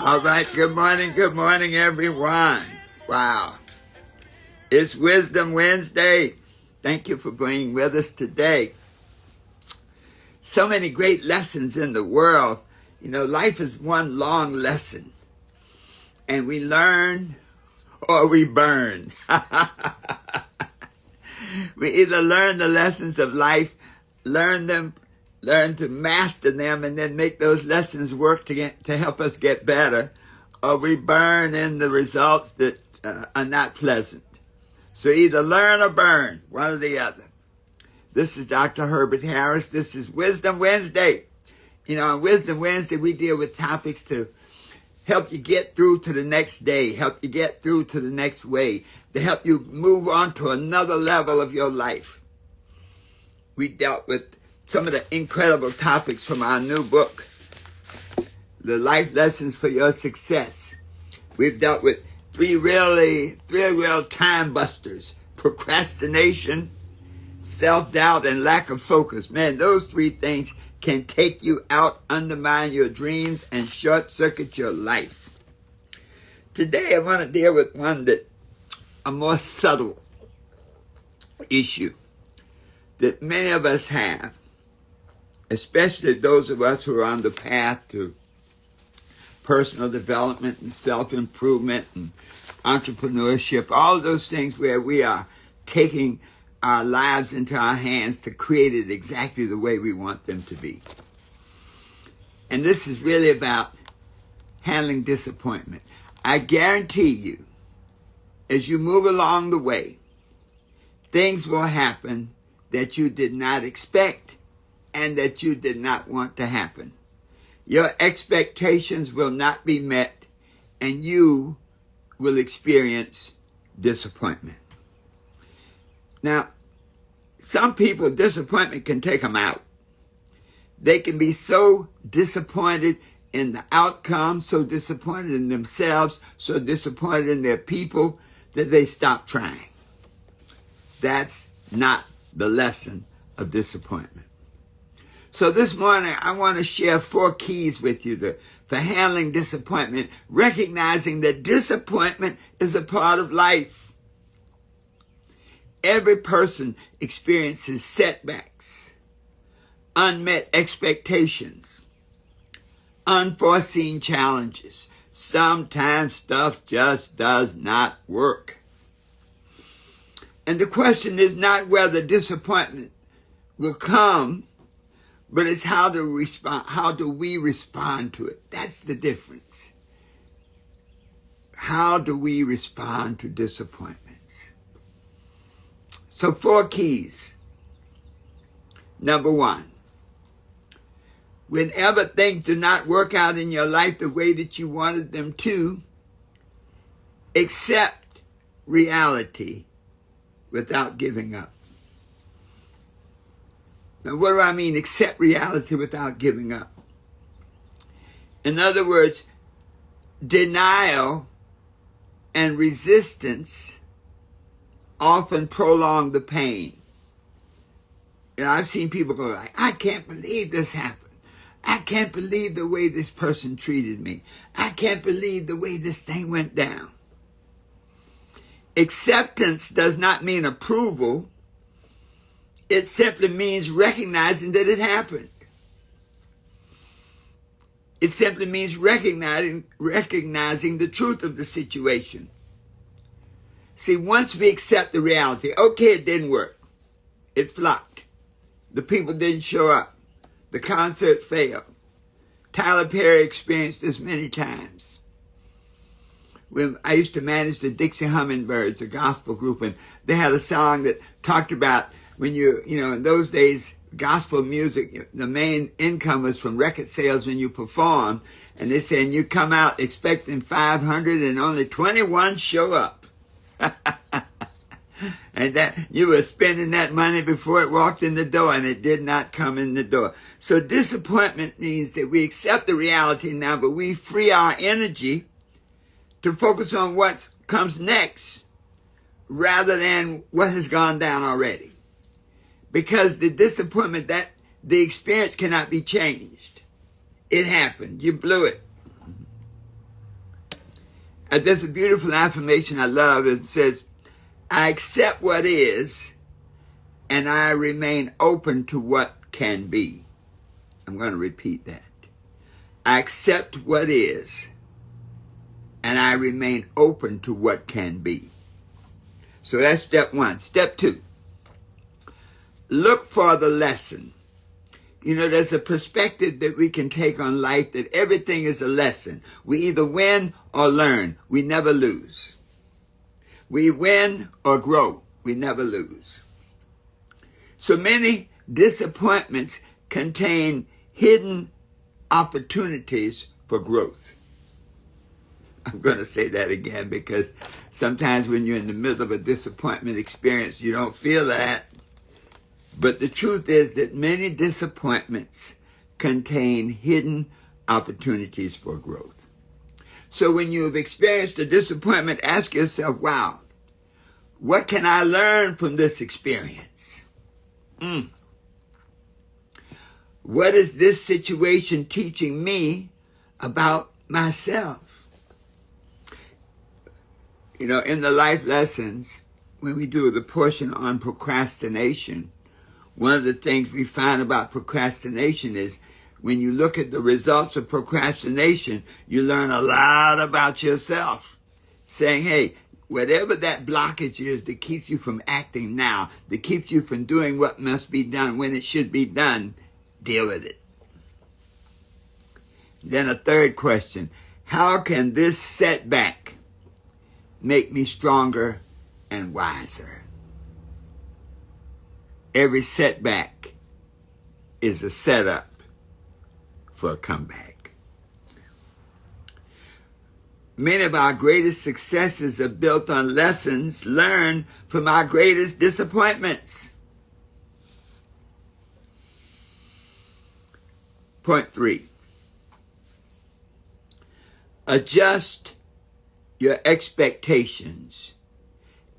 All right, good morning, everyone. Wow. It's Wisdom Wednesday. Thank you for being with us today. So many great lessons in the world. You know, life is one long lesson. And we learn or we burn. We either learn the lessons of life, learn to master them, and then make those lessons work to help us get better, or we burn in the results that are not pleasant. So either learn or burn, one or the other. This is Dr. Herbert Harris. This is Wisdom Wednesday. You know, on Wisdom Wednesday, we deal with topics to help you get through to the next day, help you get through to the next way, to help you move on to another level of your life. We dealt with some of the incredible topics from our new book, The Life Lessons for Your Success. We've dealt with three real time busters: procrastination, self-doubt, and lack of focus. Man, those three things can take you out, undermine your dreams, and short-circuit your life. Today, I want to deal with a more subtle issue that many of us have, especially those of us who are on the path to personal development and self-improvement and entrepreneurship, all of those things where we are taking our lives into our hands to create it exactly the way we want them to be. And this is really about handling disappointment. I guarantee you, as you move along the way, things will happen that you did not expect and that you did not want to happen. Your expectations will not be met, and you will experience disappointment. Now, some people, disappointment can take them out. They can be so disappointed in the outcome, so disappointed in themselves, so disappointed in their people, that they stop trying. That's not the lesson of disappointment. So this morning, I want to share 4 keys with you for handling disappointment, recognizing that disappointment is a part of life. Every person experiences setbacks, unmet expectations, unforeseen challenges. Sometimes stuff just does not work. And the question is not whether disappointment will come, but it's how do we respond to it? That's the difference. How do we respond to disappointments? So 4 keys. Number 1, whenever things do not work out in your life the way that you wanted them to, accept reality without giving up. Now, what do I mean, accept reality without giving up? In other words, denial and resistance often prolong the pain. You know, I've seen people go like, I can't believe this happened. I can't believe the way this person treated me. I can't believe the way this thing went down. Acceptance does not mean approval. It simply means recognizing that it happened. It simply means recognizing the truth of the situation. See, once we accept the reality, okay, it didn't work. It flopped. The people didn't show up. The concert failed. Tyler Perry experienced this many times. When I used to manage the Dixie Hummingbirds, a gospel group, and they had a song that talked about when in those days, gospel music, the main income was from record sales when you perform. And they said, you come out expecting 500 and only 21 show up. And that you were spending that money before it walked in the door, and it did not come in the door. So disappointment means that we accept the reality now, but we free our energy to focus on what comes next rather than what has gone down already. Because the disappointment, that the experience cannot be changed. It happened. You blew it. There's a beautiful affirmation I love. It says, I accept what is, and I remain open to what can be. I'm going to repeat that. I accept what is, and I remain open to what can be. So that's step one. Step two, look for the lesson. You know, there's a perspective that we can take on life that everything is a lesson. We either win or learn. We never lose. We win or grow. We never lose. So many disappointments contain hidden opportunities for growth. I'm going to say that again because sometimes when you're in the middle of a disappointment experience, you don't feel that. But the truth is that many disappointments contain hidden opportunities for growth. So when you have experienced a disappointment, ask yourself, wow, what can I learn from this experience? What is this situation teaching me about myself? You know, in the life lessons, when we do the portion on procrastination, one of the things we find about procrastination is when you look at the results of procrastination, you learn a lot about yourself. Saying, hey, whatever that blockage is that keeps you from acting now, that keeps you from doing what must be done when it should be done, deal with it. Then a third question, how can this setback make me stronger and wiser? Every setback is a setup for a comeback. Many of our greatest successes are built on lessons learned from our greatest disappointments. Point 3. Adjust your expectations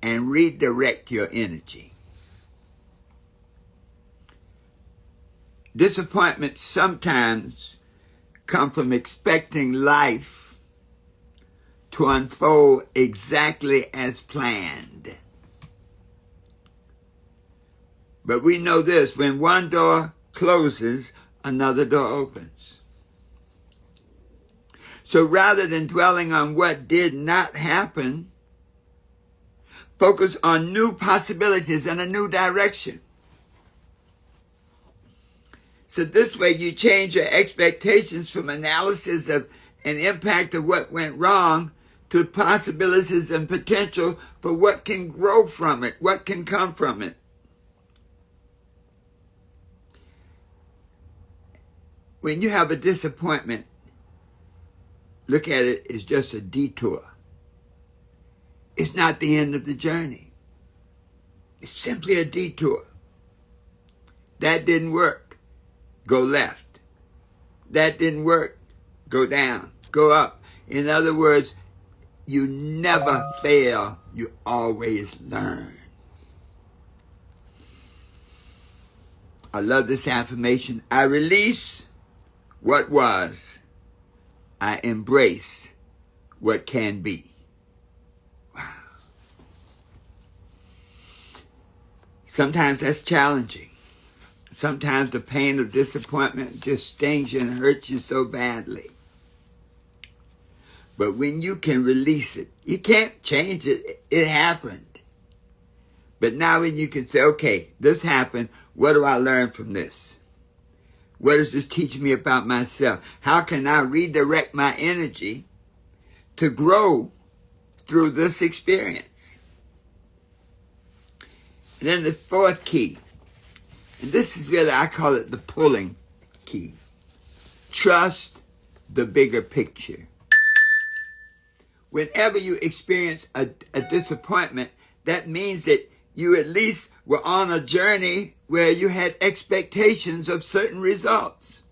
and redirect your energy. Disappointments sometimes come from expecting life to unfold exactly as planned. But we know this, when one door closes, another door opens. So rather than dwelling on what did not happen, focus on new possibilities and a new direction. So this way you change your expectations from analysis of an impact of what went wrong to possibilities and potential for what can grow from it, what can come from it. When you have a disappointment, look at it as just a detour. It's not the end of the journey. It's simply a detour. That didn't work. Go left. That didn't work. Go down. Go up. In other words, you never fail. You always learn. I love this affirmation. I release what was. I embrace what can be. Wow. Sometimes that's challenging. Sometimes the pain of disappointment just stings you and hurts you so badly. But when you can release it, you can't change it. It happened. But now when you can say, okay, this happened. What do I learn from this? What does this teach me about myself? How can I redirect my energy to grow through this experience? And then the fourth key. And this is really, I call it the pulling key. Trust the bigger picture. Whenever you experience a disappointment, that means that you at least were on a journey where you had expectations of certain results.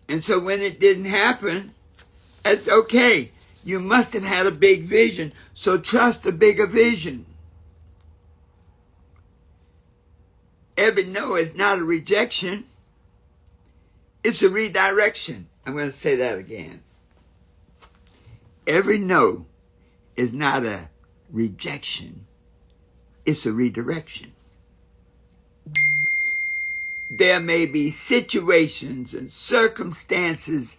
And so when it didn't happen, that's okay. You must have had a big vision, so trust the bigger vision. Every no is not a rejection. It's a redirection. I'm going to say that again. Every no is not a rejection. It's a redirection. There may be situations and circumstances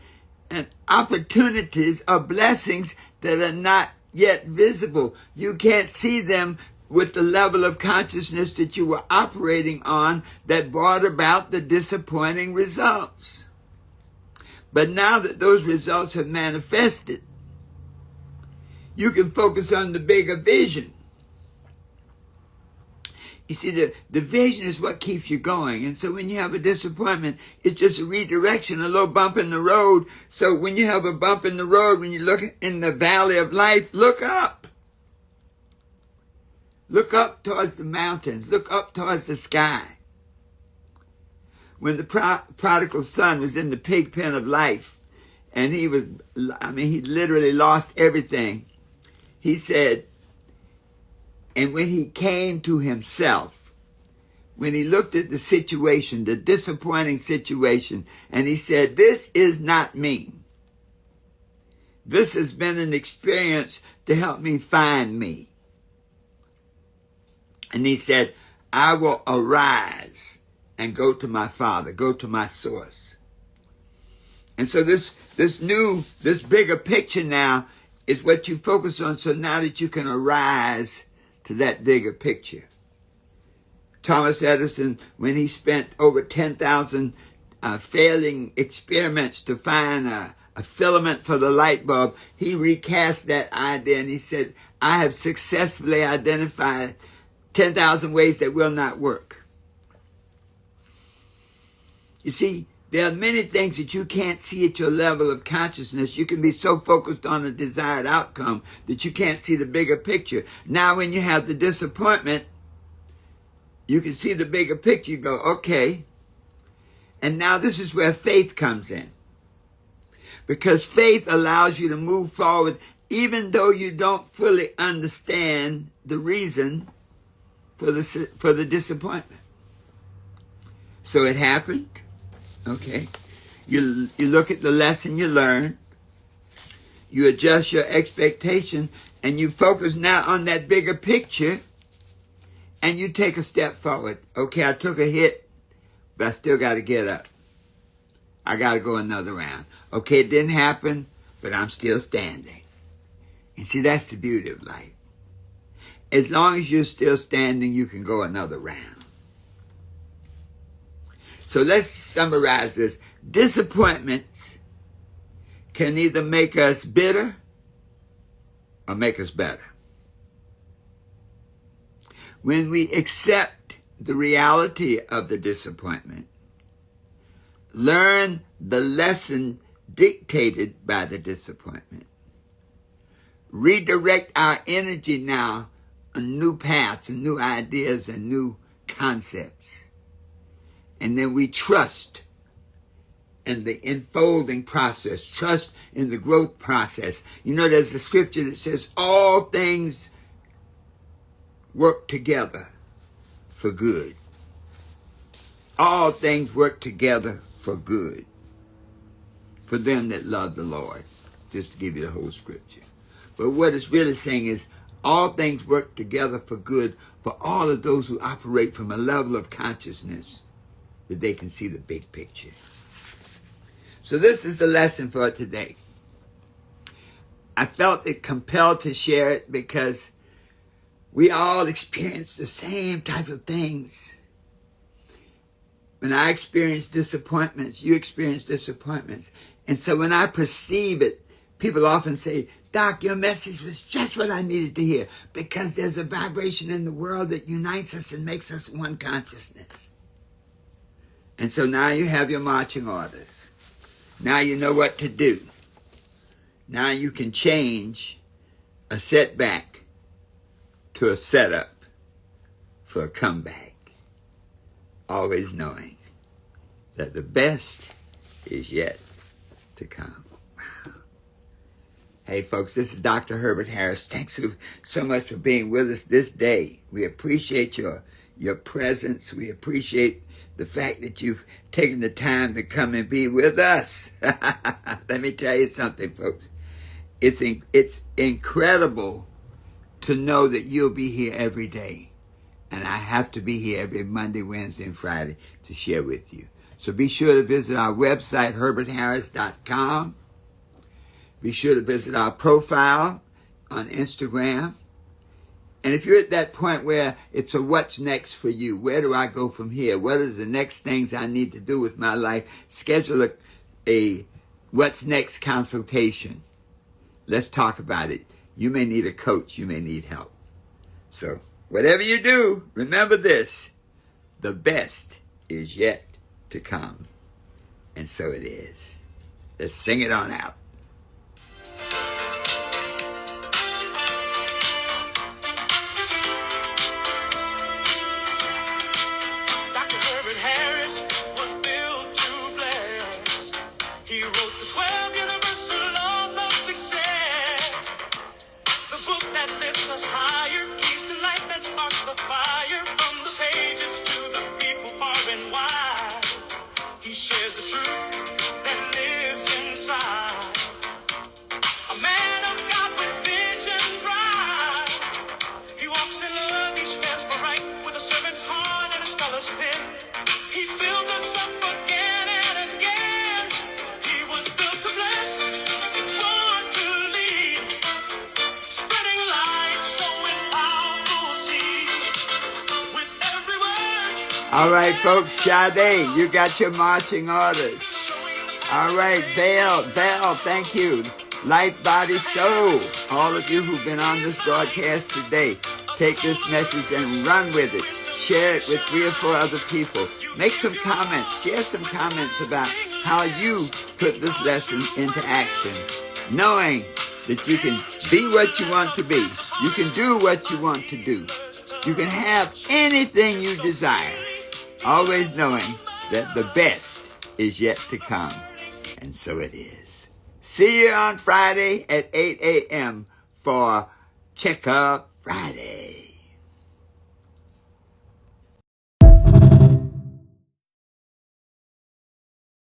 and opportunities or blessings that are not yet visible. You can't see them with the level of consciousness that you were operating on that brought about the disappointing results. But now that those results have manifested, you can focus on the bigger vision. You see, the vision is what keeps you going. And so when you have a disappointment, it's just a redirection, a little bump in the road. So when you have a bump in the road, when you look in the valley of life, look up. Look up towards the mountains. Look up towards the sky. When the prodigal son was in the pig pen of life, and he literally lost everything, he said, and when he came to himself, when he looked at the situation, the disappointing situation, and he said, this is not me. This has been an experience to help me find me. And he said, I will arise and go to my Father, go to my source. And so this bigger picture now is what you focus on, so now that you can arise to that bigger picture. Thomas Edison, when he spent over 10,000 failing experiments to find a filament for the light bulb, he recast that idea and he said, I have successfully identified 10,000 ways that will not work. You see, there are many things that you can't see at your level of consciousness. You can be so focused on the desired outcome that you can't see the bigger picture. Now, when you have the disappointment, you can see the bigger picture. You go, okay. And now this is where faith comes in. Because faith allows you to move forward even though you don't fully understand the reason for the disappointment. So it happened. Okay, you look at the lesson you learned, you adjust your expectation, and you focus now on that bigger picture, and you take a step forward. Okay, I took a hit, but I still got to get up. I got to go another round. Okay, it didn't happen, but I'm still standing. And see, that's the beauty of life. As long as you're still standing, you can go another round. So let's summarize this. Disappointments can either make us bitter or make us better. When we accept the reality of the disappointment, learn the lesson dictated by the disappointment, redirect our energy now on new paths and new ideas and new concepts. And then we trust in the enfolding process, trust in the growth process. You know, there's a scripture that says all things work together for good. All things work together for good for them that love the Lord, just to give you the whole scripture. But what it's really saying is all things work together for good for all of those who operate from a level of consciousness that they can see the big picture. So this is the lesson for today. I felt it compelled to share it because we all experience the same type of things. When I experience disappointments, you experience disappointments. And so when I perceive it, people often say, Doc, your message was just what I needed to hear, because there's a vibration in the world that unites us and makes us one consciousness. And so now you have your marching orders. Now you know what to do. Now you can change a setback to a setup for a comeback. Always knowing that the best is yet to come. Wow. Hey folks, this is Dr. Herbert Harris. Thanks so much for being with us this day. We appreciate your presence. We appreciate the fact that you've taken the time to come and be with us. Let me tell you something, folks. it's incredible to know that you'll be here every day. And I have to be here every Monday, Wednesday, and Friday to share with you. So be sure to visit our website, herbertharris.com. Be sure to visit our profile on Instagram. And if you're at that point where it's a what's next for you, where do I go from here? What are the next things I need to do with my life? Schedule a what's next consultation. Let's talk about it. You may need a coach. You may need help. So whatever you do, remember this. The best is yet to come. And so it is. Let's sing it on out. He wrote the 12 universal laws of success. The book that lifts us higher, keys to life that sparks the fire. From the pages to the people far and wide, he shares the truth that lives inside. A man of God with vision bright. He walks in love, he stands for right, with a servant's heart and a scholar's pen. He fills us up again and again. He was built to bless, born to lead, spreading light, sowing powerful seed. With every word. All right, folks, Sade, you got your marching orders. All right, Val, thank you. Life, Body, Soul, all of you who've been on this broadcast today, take this message and run with it. Share it with 3 or 4 other people. Make some comments. Share some comments about how you put this lesson into action. Knowing that you can be what you want to be. You can do what you want to do. You can have anything you desire. Always knowing that the best is yet to come. And so it is. See you on Friday at 8 a.m. for Checkup Friday.